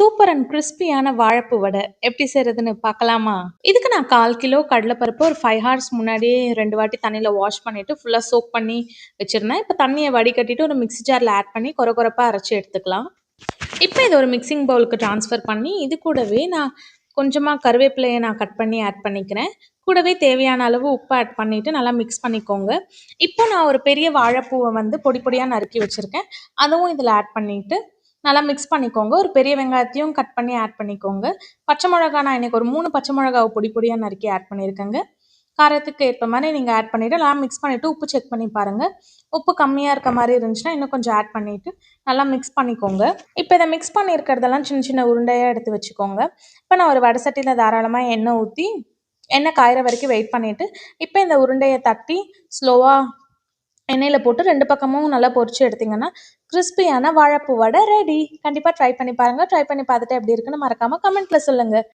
Super and கிறிஸ்பியான வாழைப்பூ வடை எப்படி செய்கிறதுன்னு பார்க்கலாமா? இதுக்கு நான் 1/4 கிலோ கடலைப்பருப்பு ஒரு 5 ஹார்ஸ் முன்னாடியே 2 வாட்டி தண்ணியில் வாஷ் பண்ணிவிட்டு ஃபுல்லாக சோக் பண்ணி வச்சுருந்தேன். இப்போ தண்ணியை வடிகட்டிட்டு ஒரு மிக்ஸி ஜாரில் ஆட் பண்ணி கொரப்பாக அரைச்சி எடுத்துக்கலாம். இப்போ இதை ஒரு மிக்சிங் பவுலுக்கு ட்ரான்ஸ்ஃபர் பண்ணி இது கூடவே நான் கொஞ்சமாக கருவேப்பிலையை நான் கட் பண்ணி ஆட் பண்ணிக்கிறேன். கூடவே தேவையான அளவு உப்பு ஆட் பண்ணிவிட்டு நல்லா மிக்ஸ் பண்ணிக்கோங்க. இப்போ நான் ஒரு பெரிய வாழைப்பூவை வந்து பொடி பொடியாக நறுக்கி வச்சுருக்கேன். அதுவும் இதில் ஆட் பண்ணிவிட்டு நல்லா மிக்ஸ் பண்ணிக்கோங்க. ஒரு பெரிய வெங்காயத்தையும் கட் பண்ணி ஆட் பண்ணிக்கோங்க. பச்சை மிளகா நான் இன்றைக்கி ஒரு 3 பச்சை மிளகாவை பொடி பொடியாக நறுக்கி ஆட் பண்ணியிருக்கேங்க. காரத்துக்கு ஏற்ற மாதிரி நீங்கள் ஆட் பண்ணிவிட்டு நல்லா மிக்ஸ் பண்ணிவிட்டு உப்பு செக் பண்ணி பாருங்கள். உப்பு கம்மியாக இருக்க மாதிரி இருந்துச்சுன்னா இன்னும் கொஞ்சம் ஆட் பண்ணிவிட்டு நல்லா மிக்ஸ் பண்ணிக்கோங்க. இப்போ இதை மிக்ஸ் பண்ணியிருக்கிறதெல்லாம் சின்ன சின்ன உருண்டையாக எடுத்து வச்சுக்கோங்க. இப்போ நான் ஒரு வடை சட்டியில் தாராளமாக எண்ணெய் ஊற்றி எண்ணெய் காயிற வரைக்கும் வெயிட் பண்ணிவிட்டு இப்போ இந்த உருண்டையை தட்டி ஸ்லோவாக எண்ணெயில் போட்டு 2 பக்கமும் நல்லா பொரிச்சு எடுத்திங்கன்னா கிறிஸ்பியான வாழைப்பூ வடை ரெடி. கண்டிப்பாக ட்ரை பண்ணி பாருங்கள். ட்ரை பண்ணி பார்த்துட்டு எப்படி இருக்குன்னு மறக்காமல் கமெண்ட்டில் சொல்லுங்கள்.